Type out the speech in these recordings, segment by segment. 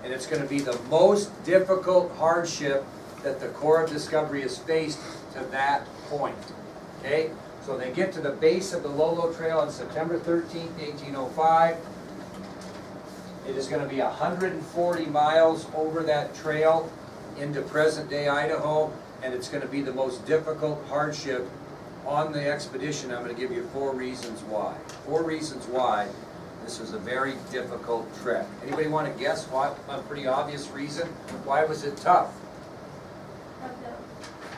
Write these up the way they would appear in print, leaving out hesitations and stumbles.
And it's going to be the most difficult hardship that the Corps of Discovery has faced to that point. Okay? So they get to the base of the Lolo Trail on September 13th, 1805. It is going to be 140 miles over that trail into present-day Idaho, and it's going to be the most difficult hardship on the expedition. I'm going to give you 4 reasons why. 4 reasons why this was a very difficult trek. Anybody want to guess why? A pretty obvious reason. Why was it tough?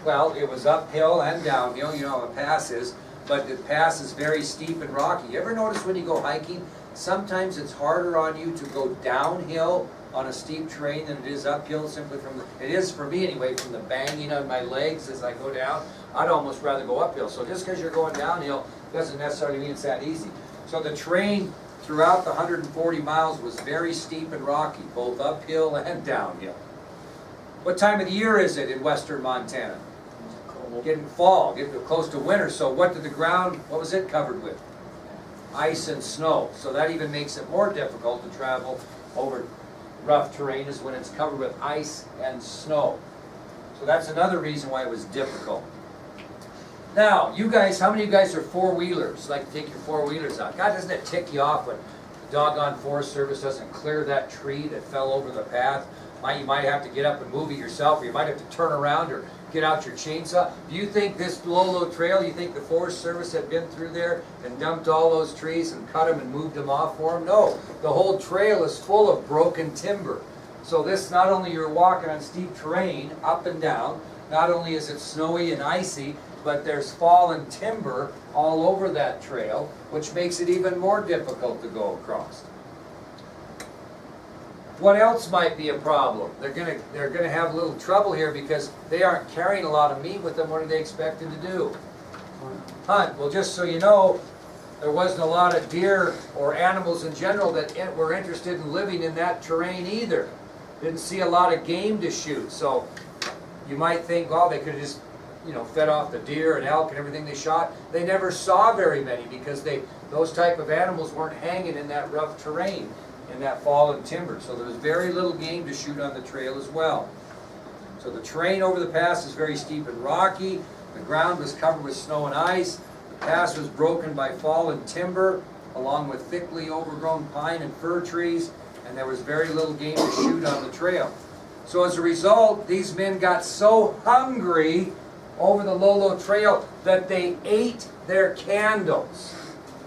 Well, it was uphill and downhill. You know how a pass is, but the pass is very steep and rocky. You ever notice when you go hiking, sometimes it's harder on you to go downhill on a steep terrain than it is uphill, simply from the, it is for me anyway, from the banging on my legs as I go down. I'd almost rather go uphill. So just because you're going downhill doesn't necessarily mean it's that easy. So the terrain throughout the 140 miles was very steep and rocky, both uphill and downhill. What time of the year is it in western Montana? Getting fall, getting close to winter. So what did the ground, what was it covered with? Ice and snow. So that even makes it more difficult to travel over rough terrain, is when it's covered with ice and snow. So that's another reason why it was difficult. Now, you guys, how many of you guys are four-wheelers? Like to take your four-wheelers out? God, doesn't it tick you off when the doggone Forest Service doesn't clear that tree that fell over the path? You might have to get up and move it yourself, or you might have to turn around or get out your chainsaw. Do you think this Lolo Trail, you think the Forest Service had been through there and dumped all those trees and cut them and moved them off for them? No, the whole trail is full of broken timber. So this, not only you're walking on steep terrain, up and down, not only is it snowy and icy, but there's fallen timber all over that trail, which makes it even more difficult to go across. What else might be a problem? They're gonna have a little trouble here because they aren't carrying a lot of meat with them. What are they expected to do? Hunt. Well, just so you know, there wasn't a lot of deer or animals in general that were interested in living in that terrain either. Didn't see a lot of game to shoot. So you might think, well, they could have just, you know, fed off the deer and elk and everything they shot. They never saw very many because those type of animals weren't hanging in that rough terrain, in that fallen timber. So there was very little game to shoot on the trail as well. So the terrain over the pass is very steep and rocky. The ground was covered with snow and ice. The pass was broken by fallen timber, along with thickly overgrown pine and fir trees, and there was very little game to shoot on the trail. So as a result, these men got so hungry over the Lolo Trail that they ate their candles.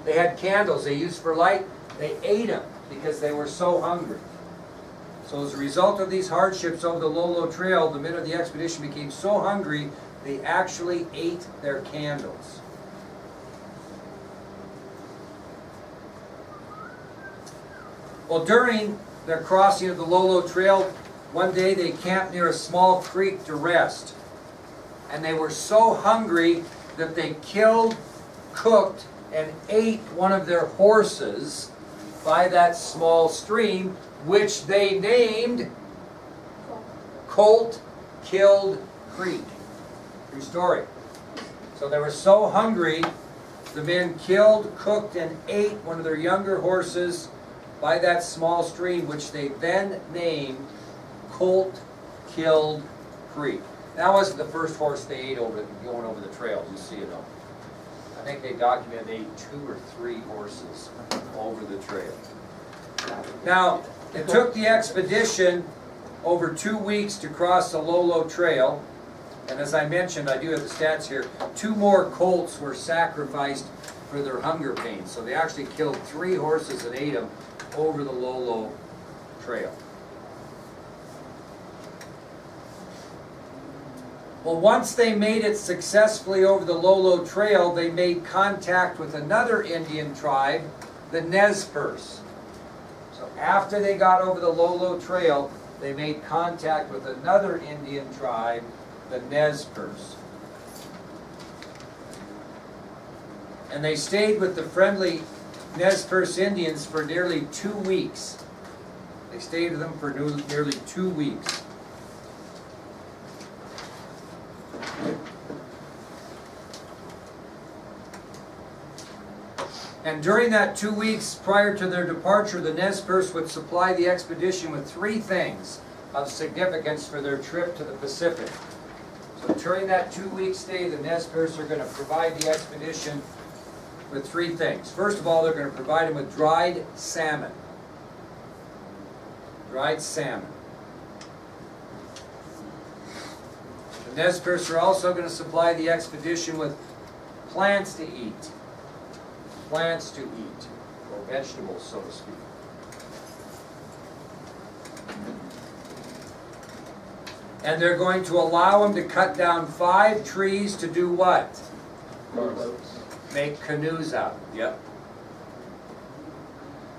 They had candles they used for light. They ate them because they were so hungry. So as a result of these hardships over the Lolo Trail, the men of the expedition became so hungry, they actually ate their candles. Well, during their crossing of the Lolo Trail, one day they camped near a small creek to rest. And they were so hungry that they killed, cooked, and ate one of their horses by that small stream, which they named Colt Killed Creek. True story. So they were so hungry, the men killed, cooked, and ate one of their younger horses by that small stream, which they then named Colt Killed Creek. That wasn't the first horse they ate going over the trail, just so you know. I think they documented they ate 2 or 3 horses over the trail. Now, it took the expedition over 2 weeks to cross the Lolo Trail. And as I mentioned, I do have the stats here, 2 more colts were sacrificed for their hunger pains. So they actually killed 3 horses and ate them over the Lolo Trail. Well, once they made it successfully over the Lolo Trail, they made contact with another Indian tribe, the Nez Perce. So after they got over the Lolo Trail, they made contact with another Indian tribe, the Nez Perce. And they stayed with the friendly Nez Perce Indians for nearly 2 weeks. They stayed with them for nearly 2 weeks. And during that 2 weeks prior to their departure, the Nez Perce would supply the expedition with 3 things of significance for their trip to the Pacific. So during that 2-week stay, the Nez Perce are going to provide the expedition with 3 things. First of all, they're going to provide them with dried salmon. Dried salmon. The Nez Perce are also going to supply the expedition with plants to eat. Plants to eat, or vegetables, so to speak. And they're going to allow them to cut down 5 trees to do what? Make canoes out of. Yep.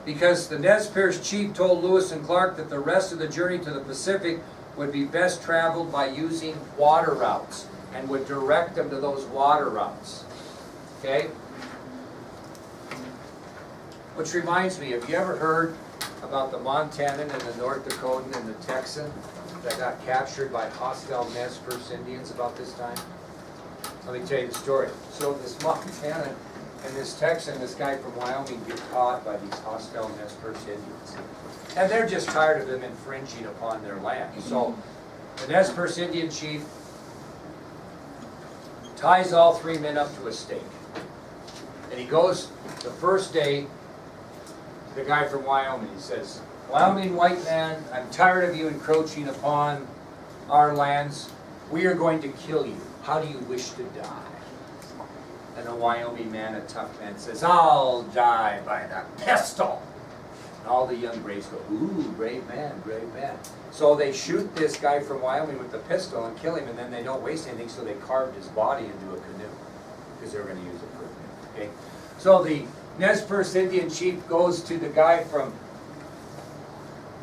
Because the Nez Perce chief told Lewis and Clark that the rest of the journey to the Pacific would be best traveled by using water routes, and would direct them to those water routes. Okay? Which reminds me, have you ever heard about the Montanan and the North Dakotan and the Texan that got captured by hostile Nez Perce Indians about this time? Let me tell you the story. So this Montanan and this Texan, this guy from Wyoming, get caught by these hostile Nez Perce Indians. And they're just tired of them infringing upon their land. So the Nez Perce Indian chief ties all 3 men up to a stake. And he goes the first day, the guy from Wyoming, he says, "Wyoming white man, I'm tired of you encroaching upon our lands. We are going to kill you. How do you wish to die?" And the Wyoming man, a tough man, says, "I'll die by the pistol." And all the young braves go, "Ooh, brave man, brave man." So they shoot this guy from Wyoming with the pistol and kill him, and then they don't waste anything, so they carved his body into a canoe, because they're going to use it for a canoe. Okay? So the Nez Perce Indian chief goes to the guy from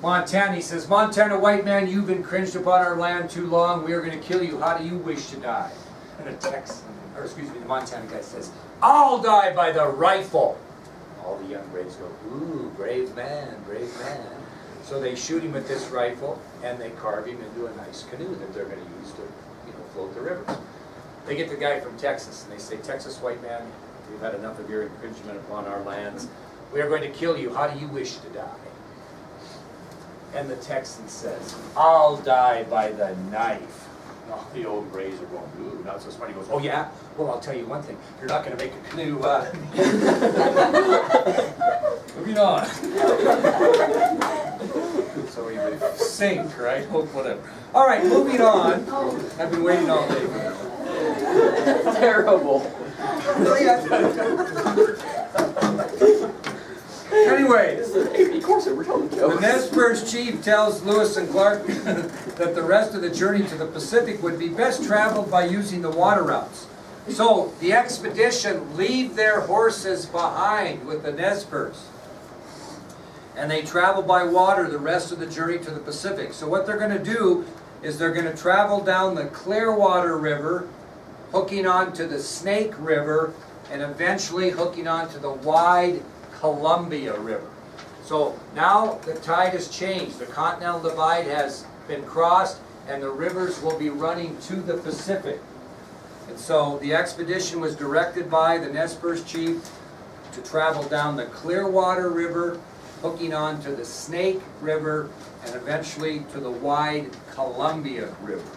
Montana. He says, "Montana white man, you've infringed upon our land too long. We are going to kill you. How do you wish to die?" And the Montana guy says, "I'll die by the rifle." All the young braves go, "Ooh, brave man, brave man." So they shoot him with this rifle, and they carve him into a nice canoe that they're going to use to, float the rivers. They get the guy from Texas, and they say, "Texas white man, we've had enough of your infringement upon our lands. We are going to kill you. How do you wish to die?" And the Texan says, "I'll die by the knife." And all the old braves are going, "Ooh, not so smart." He goes, "Oh yeah? Well, I'll tell you one thing. You're not going to make a canoe out of me." Moving on. So he would sink, right? Oh, whatever. All right, moving on. I've been waiting all day for this. Terrible. Anyway, We're telling the jokes. Nez Perce chief tells Lewis and Clark that the rest of the journey to the Pacific would be best traveled by using the water routes. So the expedition leave their horses behind with the Nez Perce, and they travel by water the rest of the journey to the Pacific. So what they're going to do is they're going to travel down the Clearwater River, hooking onto the Snake River, and eventually hooking onto the wide Columbia River. So now the tide has changed. The Continental Divide has been crossed, and the rivers will be running to the Pacific. And so the expedition was directed by the Nez Perce chief to travel down the Clearwater River, hooking on to the Snake River, and eventually to the wide Columbia River.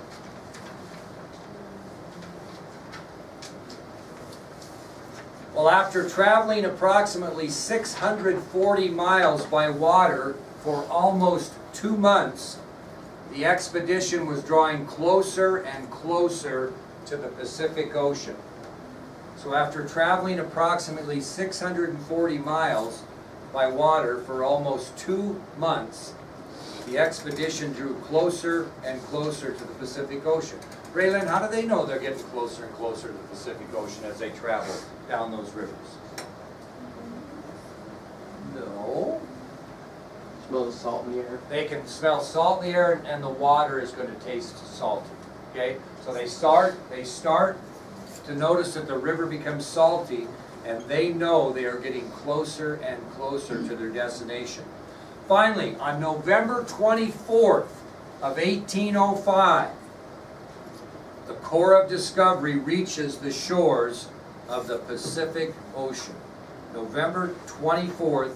Well, after traveling approximately 640 miles by water for almost 2 months, the expedition was drawing closer and closer to the Pacific Ocean. So after traveling approximately 640 miles by water for almost 2 months, the expedition drew closer and closer to the Pacific Ocean. Raylan, how do they know they're getting closer and closer to the Pacific Ocean as they travel down those rivers? No. Smell the salt in the air. They can smell salt in the air, and the water is going to taste salty. Okay? So they start to notice that the river becomes salty, and they know they are getting closer and closer to their destination. Finally, on November 24th of 1805, the Corps of Discovery reaches the shores of the Pacific Ocean. November 24th,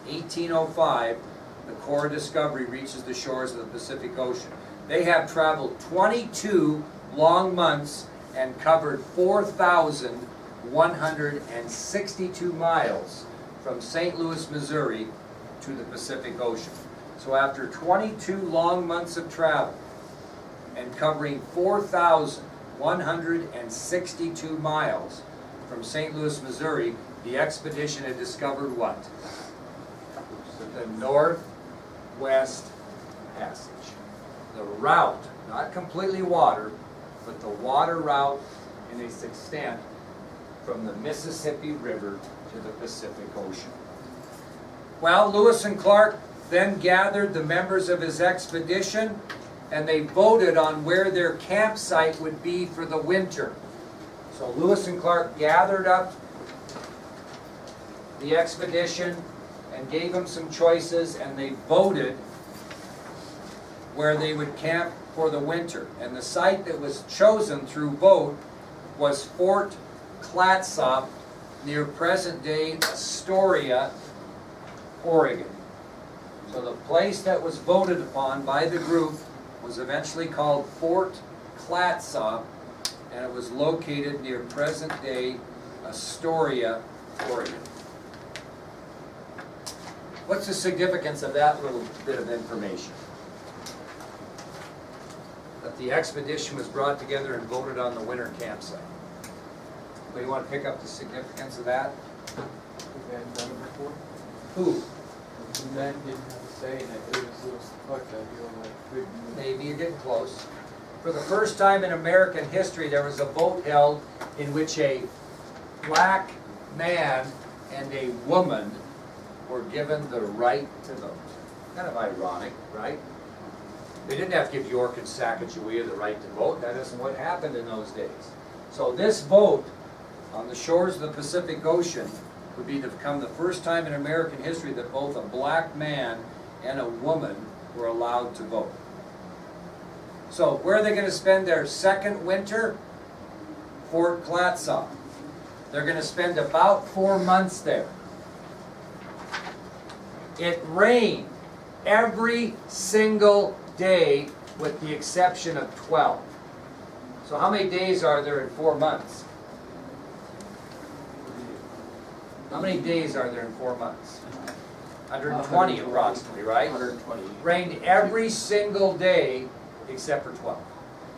1805, the Corps of Discovery reaches the shores of the Pacific Ocean. They have traveled 22 long months and covered 4,162 miles from St. Louis, Missouri to the Pacific Ocean. So after 22 long months of travel and covering 4,162 miles from St. Louis, Missouri, the expedition had discovered what? The Northwest Passage. The route, not completely water, but the water route in its extent from the Mississippi River to the Pacific Ocean. Well, Lewis and Clark then gathered the members of his expedition and they voted on where their campsite would be for the winter. So Lewis and Clark gathered up the expedition and gave them some choices, and they voted where they would camp for the winter. And the site that was chosen through vote was Fort Clatsop near present-day Astoria, Oregon. So the place that was voted upon by the group was eventually called Fort Clatsop, and it was located near present-day Astoria, Oregon. What's the significance of that little bit of information? That the expedition was brought together and voted on the winter campsite. Anybody want to pick up the significance of that? We've had done it before. Who? The men didn't have a say in it. It was Lewis and Clark that feel like good. Maybe you're getting close. For the first time in American history, there was a vote held in which a black man and a woman were given the right to vote. Kind of ironic, right? They didn't have to give York and Sacagawea the right to vote. That isn't what happened in those days. So this vote on the shores of the Pacific Ocean would become the first time in American history that both a black man and a woman were allowed to vote. So where are they going to spend their second winter? Fort Clatsop. They're going to spend about 4 months there. It rained every single day with the exception of 12. So how many days are there in 4 months? How many days are there in 4 months? 120 approximately, right? 120. Rained every single day except for 12.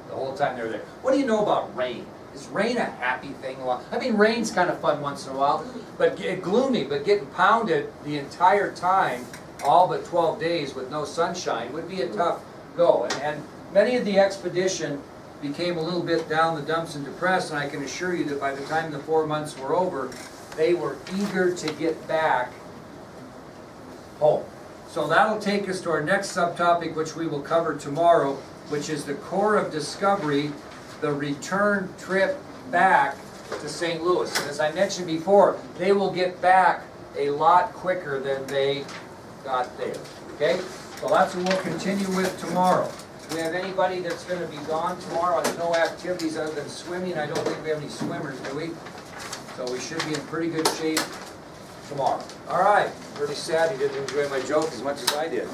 The whole time they were there. What do you know about rain? Is rain a happy thing? I mean, rain's kind of fun once in a while, but gloomy, but getting pounded the entire time, all but 12 days with no sunshine, would be a tough go. And many of the expedition became a little bit down the dumps and depressed, and I can assure you that by the time the 4 months were over, they were eager to get back home. So that'll take us to our next subtopic, which we will cover tomorrow, which is the Corps of Discovery, the return trip back to St. Louis. And as I mentioned before, they will get back a lot quicker than they got there. Okay? So that's what we'll continue with tomorrow. Do we have anybody that's going to be gone tomorrow? There's no activities other than swimming. I don't think we have any swimmers, do we? So we should be in pretty good shape tomorrow. All right. Really sad you didn't enjoy my joke as much as I did.